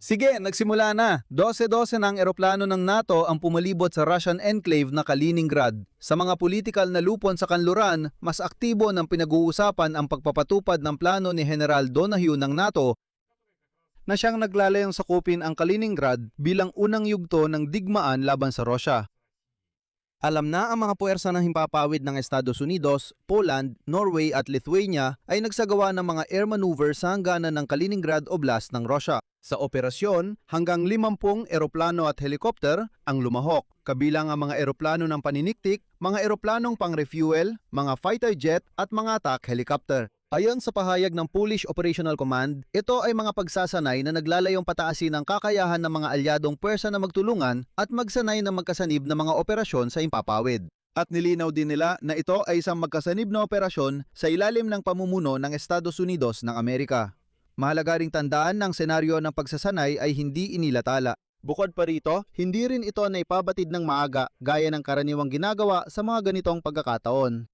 Sige, nagsimula na. 12-12 ng eroplano ng NATO ang pumalibot sa Russian enclave na Kaliningrad. Sa mga politikal na lupon sa kanluran, mas aktibo ng pinag-uusapan ang pagpapatupad ng plano ni General Donahue ng NATO na siyang naglalayong sakupin ang Kaliningrad bilang unang yugto ng digmaan laban sa Russia. Alam na ang mga puwersa ng himpapawid ng Estados Unidos, Poland, Norway at Lithuania ay nagsagawa ng mga air maneuver sa hangganan ng Kaliningrad Oblast ng Russia. Sa operasyon, hanggang 50 eroplano at helikopter ang lumahok, kabilang ang mga eroplano ng paniniktik, mga eroplanong pang-refuel, mga fighter jet at mga attack helicopter. Ayon sa pahayag ng Polish Operational Command, ito ay mga pagsasanay na naglalayong pataasin ang kakayahan ng mga alyadong puwersa na magtulungan at magsanay ng magkasanib na mga operasyon sa himpapawid. At nilinaw din nila na ito ay isang magkasanib na operasyon sa ilalim ng pamumuno ng Estados Unidos ng Amerika. Mahalaga ring tandaan ng senaryo ng pagsasanay ay hindi inilatala. Bukod pa rito, hindi rin ito naipabatid ng maaga gaya ng karaniwang ginagawa sa mga ganitong pagkakataon.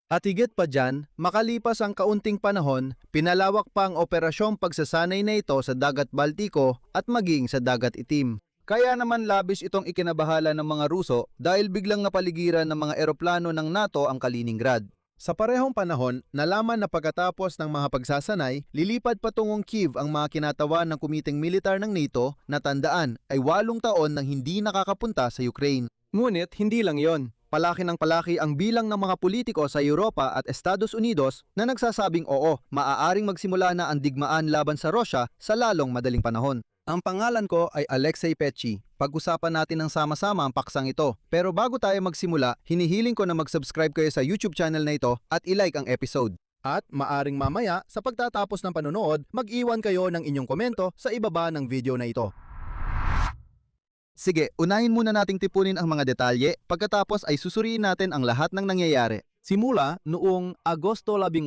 At higit pa dyan, makalipas ang kaunting panahon, pinalawak pa ang operasyong pagsasanay na ito sa Dagat Baltiko at maging sa Dagat Itim. Kaya naman labis itong ikinabahala ng mga Ruso dahil biglang napaligiran ng mga eroplano ng NATO ang Kaliningrad. Sa parehong panahon, nalaman na pagkatapos ng mga pagsasanay, lilipad patungong Kyiv ang mga kinatawan ng kumiting militar ng NATO na tandaan ay 8 taon nang hindi nakakapunta sa Ukraine. Ngunit hindi lang yon. Palaki ng palaki ang bilang ng mga politiko sa Europa at Estados Unidos na nagsasabing oo, maaaring magsimula na ang digmaan laban sa Russia sa lalong madaling panahon. Ang pangalan ko ay Alexei Petchi. Pag-usapan natin ng sama-sama ang paksang ito. Pero bago tayo magsimula, hinihiling ko na mag-subscribe kayo sa YouTube channel na ito at i-like ang episode. At maaring mamaya, sa pagtatapos ng panonood, mag-iwan kayo ng inyong komento sa ibaba ng video na ito. Sige, unahin muna nating tipunin ang mga detalye, pagkatapos ay susuriin natin ang lahat ng nangyayari. Simula noong Agosto 18,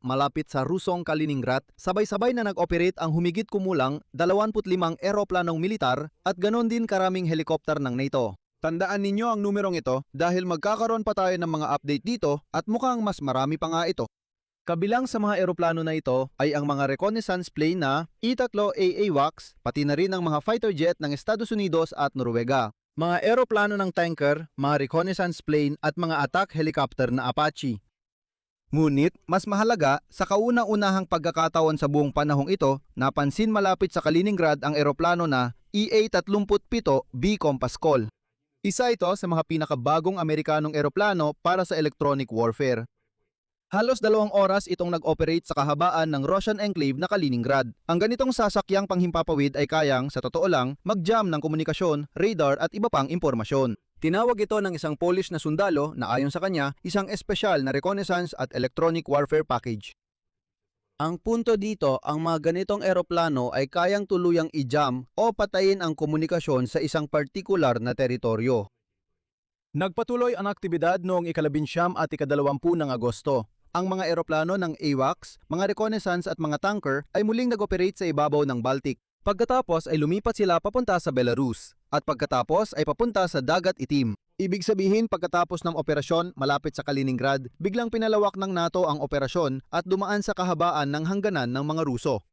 malapit sa Rusong Kaliningrad, sabay-sabay na nag-operate ang humigit kumulang 25 eroplanong militar at ganon din karaming helikopter ng NATO. Tandaan ninyo ang numerong ito dahil magkakaroon pa tayo ng mga update dito at mukhang mas marami pa nga ito. Kabilang sa mga eroplano na ito ay ang mga reconnaissance plane na E-3 AWACS, pati na rin ang mga fighter jet ng Estados Unidos at Noruega. Mga eroplano ng tanker, mga reconnaissance plane at mga attack helicopter na Apache. Ngunit, mas mahalaga, sa kauna-unahang pagkakataon sa buong panahong ito, napansin malapit sa Kaliningrad ang eroplano na EA-37B Compass Call. Isa ito sa mga pinakabagong Amerikanong eroplano para sa electronic warfare. Halos 2 oras itong nag-operate sa kahabaan ng Russian enclave na Kaliningrad. Ang ganitong sasakyang panghimpapawid ay kayang, sa totoo lang, mag-jam ng komunikasyon, radar at iba pang impormasyon. Tinawag ito ng isang Polish na sundalo na ayon sa kanya, isang espesyal na reconnaissance at electronic warfare package. Ang punto dito, ang mga ganitong eroplano ay kayang tuluyang i-jam o patayin ang komunikasyon sa isang partikular na teritoryo. Nagpatuloy ang aktibidad noong ika-19 at ika-20 ng Agosto. Ang mga eroplano ng AWACS, mga reconnaissance at mga tanker ay muling nag-operate sa ibabaw ng Baltic. Pagkatapos ay lumipat sila papunta sa Belarus at pagkatapos ay papunta sa Dagat Itim. Ibig sabihin pagkatapos ng operasyon malapit sa Kaliningrad, biglang pinalawak ng NATO ang operasyon at dumaan sa kahabaan ng hangganan ng mga Ruso.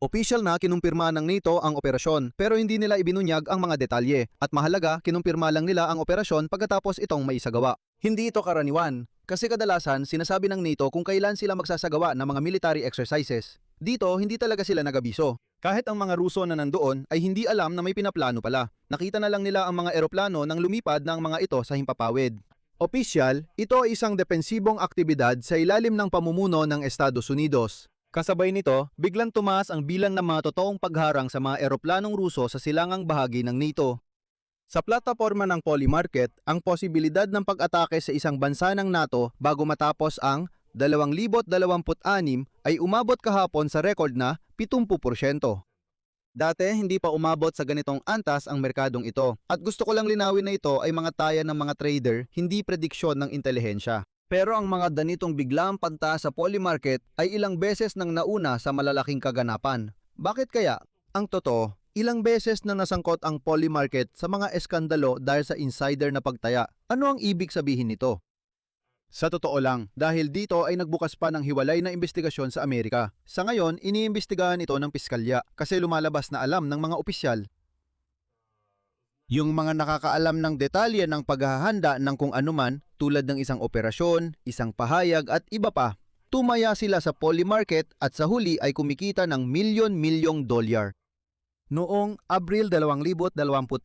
Opisyal na kinumpirma ng NATO ang operasyon pero hindi nila ibinunyag ang mga detalye at mahalaga kinumpirma lang nila ang operasyon pagkatapos itong maisagawa. Hindi ito karaniwan kasi kadalasan sinasabi ng NATO kung kailan sila magsasagawa ng mga military exercises. Dito hindi talaga sila nagabiso. Kahit ang mga Ruso na nandoon ay hindi alam na may pinaplano pala. Nakita na lang nila ang mga eroplano nang lumipad ng mga ito sa himpapawid. Opisyal, ito ay isang depensibong aktibidad sa ilalim ng pamumuno ng Estados Unidos. Kasabay nito, biglang tumaas ang bilang ng mga totoong pagharang sa mga eroplanong Ruso sa silangang bahagi ng NATO. Sa plataporma ng Polymarket, ang posibilidad ng pag-atake sa isang bansa ng NATO bago matapos ang 2026 ay umabot kahapon sa record na 70%. Dati, hindi pa umabot sa ganitong antas ang merkadong ito. At gusto ko lang linawin na ito ay mga taya ng mga trader, hindi prediksyon ng intelihensya. Pero ang mga ganitong biglang pagtaas sa Polymarket ay ilang beses nang nauna sa malalaking kaganapan. Bakit kaya? Ang totoo, ilang beses na nasangkot ang Polymarket sa mga eskandalo dahil sa insider na pagtaya. Ano ang ibig sabihin nito? Sa totoo lang, dahil dito ay nagbukas pa ng hiwalay na investigasyon sa Amerika. Sa ngayon, iniimbestigahan ito ng piskalya kasi lumalabas na alam ng mga opisyal. Yung mga nakakaalam ng detalye ng paghahanda ng kung anuman tulad ng isang operasyon, isang pahayag at iba pa. Tumaya sila sa poly market at sa huli ay kumikita ng milyon-milyong dolyar. Noong Abril 2026,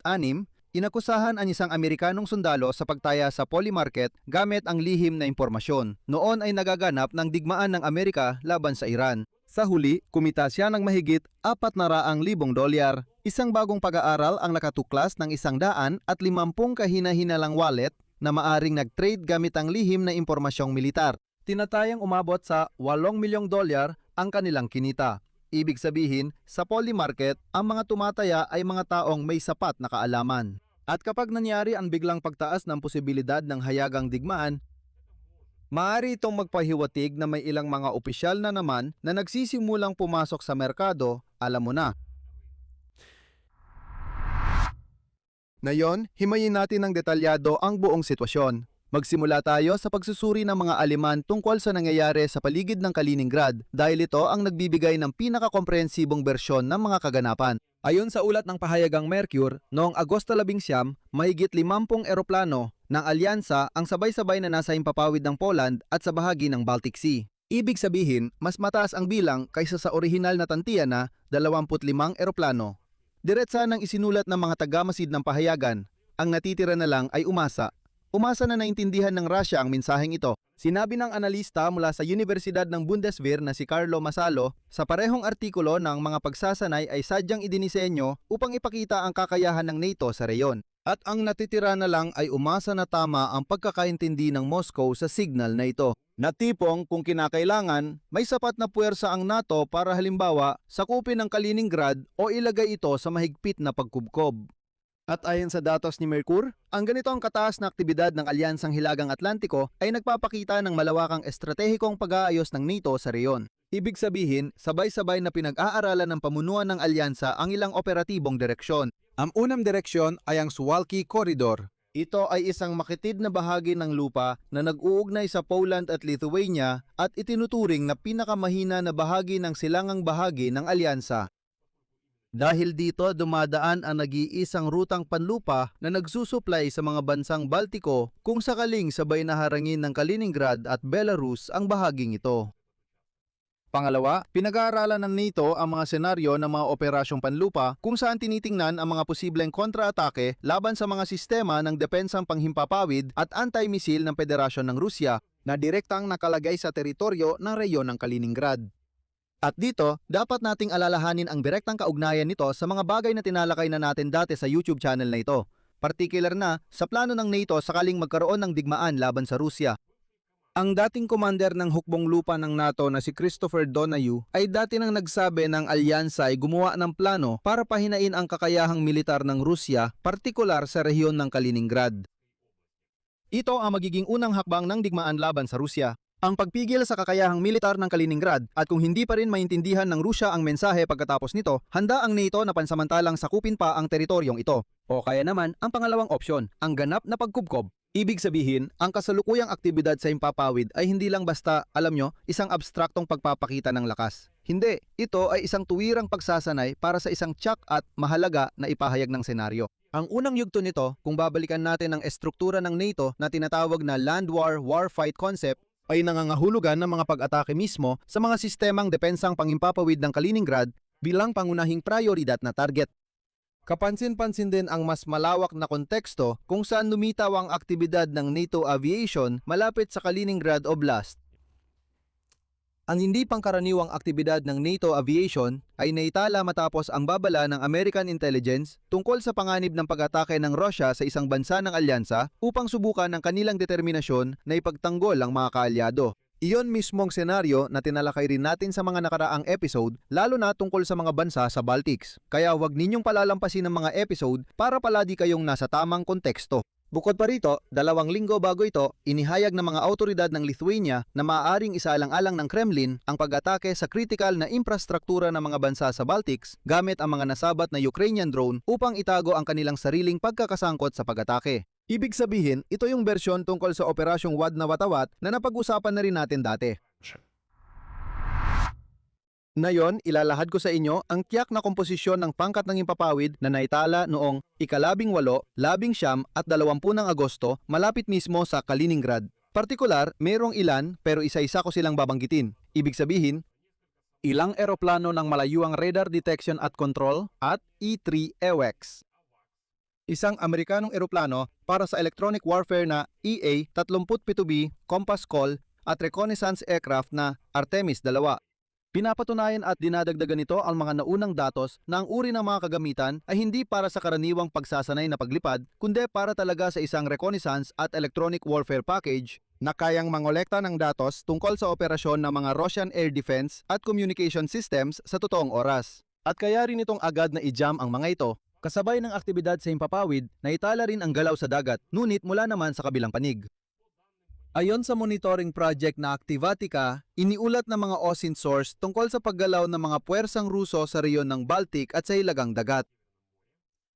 inakusahan ang isang Amerikanong sundalo sa pagtaya sa poly market gamit ang lihim na impormasyon. Noon ay nagaganap ng digmaan ng Amerika laban sa Iran. Sa huli, kumita siya ng mahigit 400,000 dolyar. Isang bagong pag-aaral ang nakatuklas ng 150 kahina-hinalang wallet na maaring nag-trade gamit ang lihim na impormasyong militar. Tinatayang umabot sa 8 milyong dolyar ang kanilang kinita. Ibig sabihin, sa poly market, ang mga tumataya ay mga taong may sapat na kaalaman. At kapag nangyari ang biglang pagtaas ng posibilidad ng hayagang digmaan, maaari itong magpahiwatig na may ilang mga opisyal na naman na nagsisimulang pumasok sa merkado, alam mo na. Ngayon, himayin natin ng detalyado ang buong sitwasyon. Magsimula tayo sa pagsusuri ng mga aliman tungkol sa nangyayari sa paligid ng Kaliningrad dahil ito ang nagbibigay ng pinakakomprehensibong bersyon ng mga kaganapan. Ayon sa ulat ng pahayagang Mercure, noong Agosto 11, mahigit 50 eroplano ng alyansa ang sabay-sabay na nasa himpapawid ng Poland at sa bahagi ng Baltic Sea. Ibig sabihin, mas mataas ang bilang kaysa sa orihinal na tantiya na 25 eroplano. Diretsa nang isinulat ng mga tagamasid ng pahayagan, ang natitira na lang ay umasa. Umasa na naintindihan ng Russia ang mensaheng ito. Sinabi ng analista mula sa Universidad ng Bundeswehr na si Carlo Masalo, sa parehong artikulo ng mga pagsasanay ay sadyang idinisenyo upang ipakita ang kakayahan ng NATO sa reyon. At ang natitira na lang ay umasa na tama ang pagkakaintindi ng Moscow sa signal na ito. Na tipong kung kinakailangan, may sapat na puwersa ang NATO para halimbawa sakupin ang Kaliningrad o ilagay ito sa mahigpit na pagkubkob. At ayon sa datos ni Mercure, ang ganitong kataas na aktibidad ng Alyansang Hilagang Atlantiko ay nagpapakita ng malawakang estratehikong pag-aayos ng NATO sa reyon. Ibig sabihin, sabay-sabay na pinag-aaralan ng pamunuan ng alyansa ang ilang operatibong direksyon. Ang unang direksyon ay ang Suwalki Corridor. Ito ay isang makitid na bahagi ng lupa na nag-uugnay sa Poland at Lithuania at itinuturing na pinakamahina na bahagi ng silangang bahagi ng alyansa. Dahil dito dumadaan ang nag-iisang rutang panlupa na nagsusuplay sa mga bansang Baltiko kung sakaling sabay na harangin ng Kaliningrad at Belarus ang bahaging ito. Pangalawa, pinag-aaralan ng NATO ang mga senaryo ng mga operasyong panlupa kung saan tinitingnan ang mga posibleng kontra-atake laban sa mga sistema ng depensang panghimpapawid at anti-misil ng Federasyon ng Rusya na direktang nakalagay sa teritoryo ng reyon ng Kaliningrad. At dito, dapat nating alalahanin ang direktang kaugnayan nito sa mga bagay na tinalakay na natin dati sa YouTube channel na ito. Partikular na sa plano ng NATO sakaling magkaroon ng digmaan laban sa Rusya. Ang dating commander ng hukbong lupa ng NATO na si Christopher Donahue ay dati nang nagsabi ng alyansa ay gumawa ng plano para pahinain ang kakayahang militar ng Rusya, partikular sa rehiyon ng Kaliningrad. Ito ang magiging unang hakbang ng digmaan laban sa Rusya. Ang pagpigil sa kakayahang militar ng Kaliningrad at kung hindi pa rin maintindihan ng Rusya ang mensahe pagkatapos nito, handa ang NATO na pansamantalang sakupin pa ang teritoryong ito. O kaya naman ang pangalawang opsyon, ang ganap na pagkubkob. Ibig sabihin, ang kasalukuyang aktibidad sa himpapawid ay hindi lang basta, alam nyo, isang abstraktong pagpapakita ng lakas. Hindi, ito ay isang tuwirang pagsasanay para sa isang tiyak at mahalaga na ipahayag ng senaryo. Ang unang yugto nito, kung babalikan natin ang estruktura ng NATO na tinatawag na Land War Warfight Concept, ay nangangahulugan ng mga pag-atake mismo sa mga sistemang depensang panghimpapawid ng Kaliningrad bilang pangunahing prioridad na target. Kapansin-pansin din ang mas malawak na konteksto kung saan lumitaw ang aktibidad ng NATO aviation malapit sa Kaliningrad Oblast. Ang hindi pangkaraniwang aktibidad ng NATO aviation ay naitala matapos ang babala ng American intelligence tungkol sa panganib ng pag-atake ng Russia sa isang bansa ng alyansa upang subukan ang kanilang determinasyon na ipagtanggol ang mga kaalyado. Iyon mismong senaryo na tinalakay rin natin sa mga nakaraang episode, lalo na tungkol sa mga bansa sa Baltics. Kaya huwag ninyong palalampasin ang mga episode para palagi kayong nasa tamang konteksto. Bukod pa rito, 2 linggo bago ito, inihayag ng mga autoridad ng Lithuania na maaaring isaalang-alang ng Kremlin ang pag-atake sa critical na infrastruktura ng mga bansa sa Baltics gamit ang mga nasabat na Ukrainian drone upang itago ang kanilang sariling pagkakasangkot sa pag-atake. Ibig sabihin, ito yung bersyon tungkol sa operasyong Wad na Watawat na napag-usapan na rin natin dati. Ngayon, ilalahad ko sa inyo ang tiyak na komposisyon ng pangkat ng Himpapawid na naitala noong ika-18, 19 at 20 ng Agosto malapit mismo sa Kaliningrad. Partikular, mayroong ilan pero isa-isa ko silang babanggitin. Ibig sabihin, ilang eroplano ng malayuang radar detection at control at E-3 AWACS. Isang Amerikanong eroplano para sa electronic warfare na EA-37B Compass Call at reconnaissance aircraft na Artemis 2. Pinapatunayan at dinadagdagan nito ang mga naunang datos na ang uri ng mga kagamitan ay hindi para sa karaniwang pagsasanay na paglipad, kundi para talaga sa isang reconnaissance at electronic warfare package na kayang mangolekta ng datos tungkol sa operasyon ng mga Russian air defense at communication systems sa totoong oras. At kaya rin itong agad na i-jam ang mga ito. Kasabay ng aktibidad sa Himpapawid, naitala rin ang galaw sa dagat, ngunit mula naman sa kabilang panig. Ayon sa monitoring project na Activatica, iniulat ng mga OSINT source tungkol sa paggalaw ng mga puwersang Ruso sa rehiyon ng Baltic at sa Hilagang Dagat.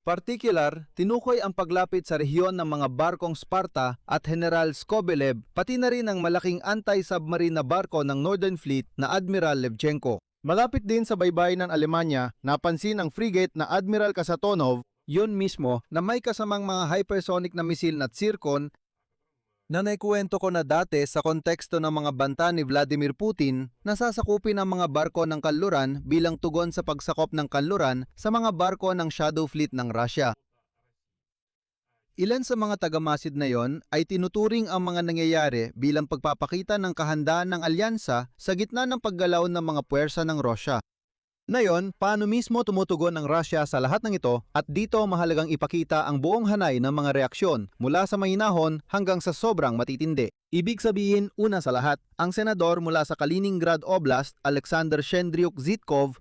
Particular, tinukoy ang paglapit sa rehiyon ng mga barkong Sparta at General Skobelev, pati na rin ang malaking anti-submarine na barko ng Northern Fleet na Admiral Levchenko. Malapit din sa baybay ng Alemanya, napansin ang frigate na Admiral Kasatonov, yun mismo na may kasamang mga hypersonic na misil na Zircon na naikuwento ko na dati sa konteksto ng mga banta ni Vladimir Putin na sasakupin ang mga barko ng kanluran bilang tugon sa pagsakop ng kanluran sa mga barko ng Shadow Fleet ng Russia. Ilan sa mga tagamasid na yon ay tinuturing ang mga nangyayari bilang pagpapakita ng kahandaan ng alyansa sa gitna ng paggalaw ng mga puwersa ng Russia. Ngayon, paano mismo tumutugon ang Russia sa lahat ng ito at dito mahalagang ipakita ang buong hanay ng mga reaksyon mula sa mahinahon hanggang sa sobrang matitindi. Ibig sabihin, una sa lahat, ang senador mula sa Kaliningrad Oblast, Alexander Shendryuk Zitkov,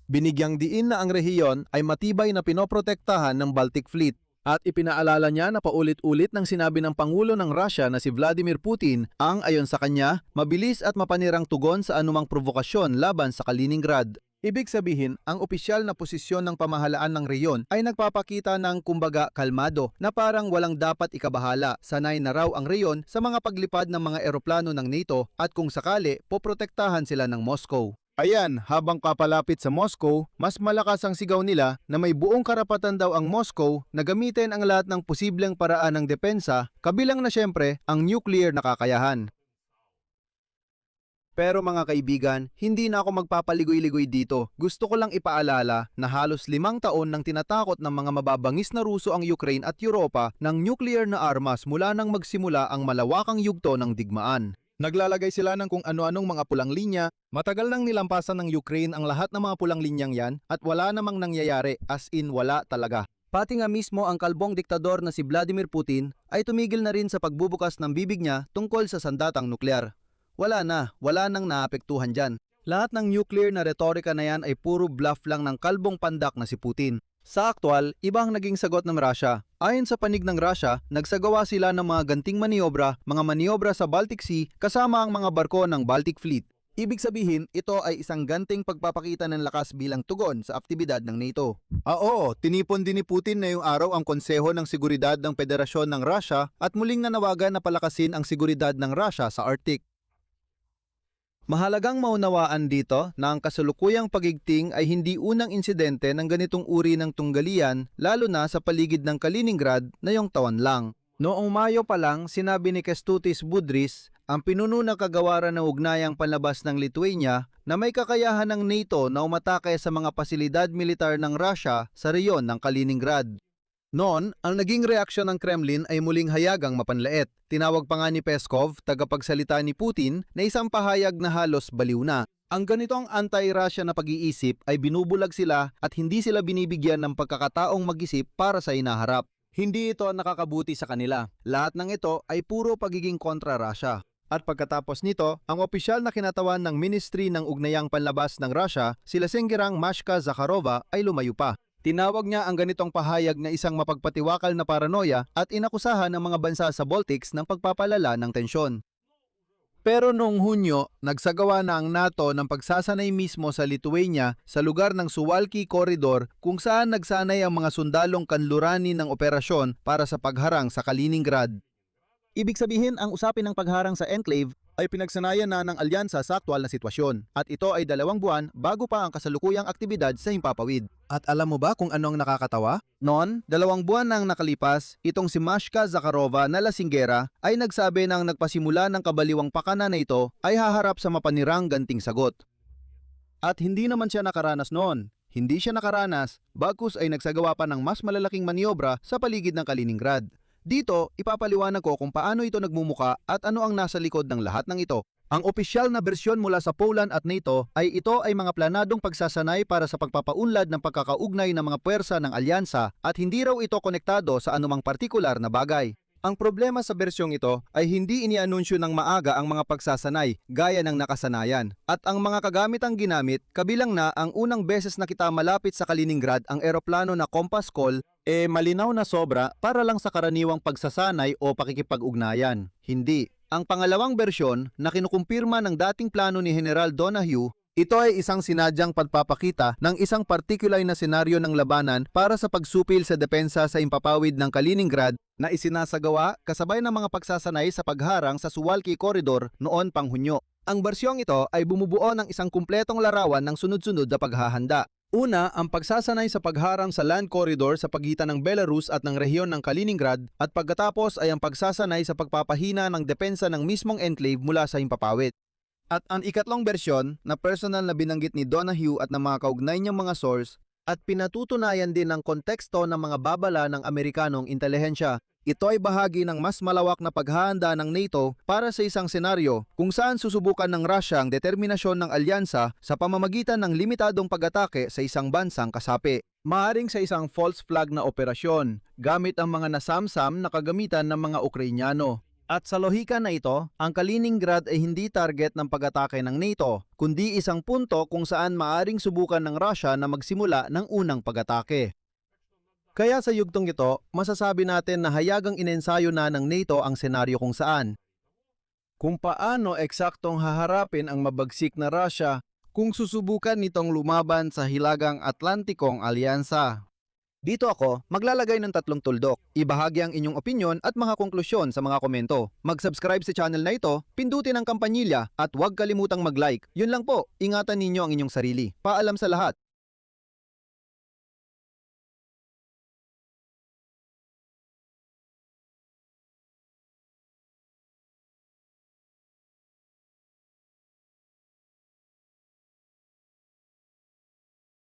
binigyang diin na ang rehiyon ay matibay na pinoprotektahan ng Baltic Fleet. At ipinaalala niya na paulit-ulit ng sinabi ng Pangulo ng Russia na si Vladimir Putin ang ayon sa kanya, mabilis at mapanirang tugon sa anumang provokasyon laban sa Kaliningrad. Ibig sabihin, ang opisyal na posisyon ng pamahalaan ng rehiyon ay nagpapakita ng kumbaga kalmado na parang walang dapat ikabahala. Sanay na raw ang rehiyon sa mga paglipad ng mga eroplano ng NATO at kung sakali, poprotektahan sila ng Moscow. Ayan, habang papalapit sa Moscow, mas malakas ang sigaw nila na may buong karapatan daw ang Moscow na gamitin ang lahat ng posibleng paraan ng depensa, kabilang na syempre ang nuclear na kakayahan. Pero mga kaibigan, hindi na ako magpapaligoy-ligoy dito. Gusto ko lang ipaalala na halos 5 taon nang tinatakot ng mga mababangis na Ruso ang Ukraine at Europa ng nuclear na armas mula nang magsimula ang malawakang yugto ng digmaan. Naglalagay sila ng kung ano-anong mga pulang linya, matagal nang nilampasan ng Ukraine ang lahat ng mga pulang linyang yan at wala namang nangyayari, as in wala talaga. Pati nga mismo ang kalbong diktador na si Vladimir Putin ay tumigil na rin sa pagbubukas ng bibig niya tungkol sa sandatang nuklear. Wala nang naapektuhan dyan. Lahat ng nuclear na retorika na yan ay puro bluff lang ng kalbong pandak na si Putin. Sa aktwal, ibang naging sagot ng Russia. Ayon sa panig ng Russia, nagsagawa sila ng mga ganting mga maniobra sa Baltic Sea kasama ang mga barko ng Baltic Fleet. Ibig sabihin, ito ay isang ganting pagpapakita ng lakas bilang tugon sa aktibidad ng NATO. Oo, tinipon din ni Putin na yung araw ang Konseho ng Seguridad ng Federasyon ng Russia at muling nanawagan na palakasin ang seguridad ng Russia sa Arctic. Mahalagang maunawaan dito na ang kasalukuyang pagigting ay hindi unang insidente ng ganitong uri ng tunggalian lalo na sa paligid ng Kaliningrad na yung taon lang. Noong Mayo pa lang, sinabi ni Kęstutis Budrys, ang pinuno na kagawaran ng ugnayang panlabas ng Lithuania na may kakayahan ng NATO na umatake sa mga pasilidad militar ng Russia sa rehiyon ng Kaliningrad. Noon, ang naging reaksyon ng Kremlin ay muling hayagang mapanlait. Tinawag pa nga ni Peskov, tagapagsalita ni Putin, na isang pahayag na halos baliw na. Ang ganitong anti-Russia na pag-iisip ay binubulag sila at hindi sila binibigyan ng pagkakataong mag-isip para sa inaharap. Hindi ito nakakabuti sa kanila. Lahat ng ito ay puro pagiging kontra-Russia. At pagkatapos nito, ang opisyal na kinatawan ng Ministry ng Ugnayang Panlabas ng Russia, sila Sengirang Mashka Zakharova ay lumayo pa. Tinawag niya ang ganitong pahayag na isang mapagpatiwakal na paranoia at inakusahan ng mga bansa sa Baltics ng pagpapalala ng tensyon. Pero noong Hunyo, nagsagawa na ang NATO ng pagsasanay mismo sa Lithuania sa lugar ng Suwalki Corridor kung saan nagsanay ang mga sundalong kanlurani ng operasyon para sa pagharang sa Kaliningrad. Ibig sabihin, ang usapin ng pagharang sa enclave ay pinagsanayan na ng alyansa sa aktwal na sitwasyon at ito ay 2 buwan bago pa ang kasalukuyang aktibidad sa Himpapawid. At alam mo ba kung anong nakakatawa? Noon, 2 buwan nang nakalipas, itong si Mashka Zakharova na lasinggera ay nagsabi na ang nagpasimula ng kabaliwang pakana na ito ay haharap sa mapanirang ganting sagot. At hindi naman siya nakaranas noon. Hindi siya nakaranas, bagkus ay nagsagawa pa ng mas malalaking maniobra sa paligid ng Kaliningrad. Dito, ipapaliwanag ko kung paano ito nagmumuka at ano ang nasa likod ng lahat ng ito. Ang opisyal na bersyon mula sa Poland at NATO ay ito ay mga planadong pagsasanay para sa pagpapaunlad ng pagkakaugnay ng mga puwersa ng alyansa at hindi raw ito konektado sa anumang partikular na bagay. Ang problema sa bersyong ito ay hindi inianunsyo ng maaga ang mga pagsasanay gaya ng nakasanayan. At ang mga kagamitang ginamit, kabilang na ang unang beses na kita malapit sa Kaliningrad ang eroplano na Compass Call, malinaw na sobra para lang sa karaniwang pagsasanay o pakikipag-ugnayan. Hindi. Ang pangalawang bersyon na kinukumpirma ng dating plano ni General Donahue, ito ay isang sinadyang pagpapakita ng isang particular na senaryo ng labanan para sa pagsupil sa depensa sa impapawid ng Kaliningrad na isinasagawa kasabay ng mga pagsasanay sa pagharang sa Suwalki Corridor noon pang Hunyo. Ang bersyong ito ay bumubuo ng isang kumpletong larawan ng sunod-sunod na paghahanda. Una, ang pagsasanay sa pagharang sa land corridor sa pagitan ng Belarus at ng rehiyon ng Kaliningrad at pagkatapos ay ang pagsasanay sa pagpapahina ng depensa ng mismong enclave mula sa himpapawid. At ang ikatlong bersyon na personal na binanggit ni Donahue at ng mga kaugnay niyang mga source at pinatutunayan din ng konteksto ng mga babala ng Amerikanong intelihensya. Ito ay bahagi ng mas malawak na paghahanda ng NATO para sa isang senaryo kung saan susubukan ng Russia ang determinasyon ng alyansa sa pamamagitan ng limitadong pag-atake sa isang bansang kasapi. Maaring sa isang false flag na operasyon gamit ang mga nasamsam na kagamitan ng mga Ukrainyano. At sa lohika na ito, ang Kaliningrad ay hindi target ng pag-atake ng NATO, kundi isang punto kung saan maaring subukan ng Russia na magsimula ng unang pag-atake. Kaya sa yugtong ito, masasabi natin na hayagang inensayo na ng NATO ang senaryo kung paano eksaktong haharapin ang mabagsik na Russia kung susubukan nitong lumaban sa Hilagang Atlantikong Alyansa. Dito ako maglalagay ng 3 tuldok. Ibahagi ang inyong opinyon at mga konklusyon sa mga komento. Mag-subscribe sa channel na ito, pindutin ang kampanilya at huwag kalimutang mag-like. Yun lang po, ingatan ninyo ang inyong sarili. Paalam sa lahat.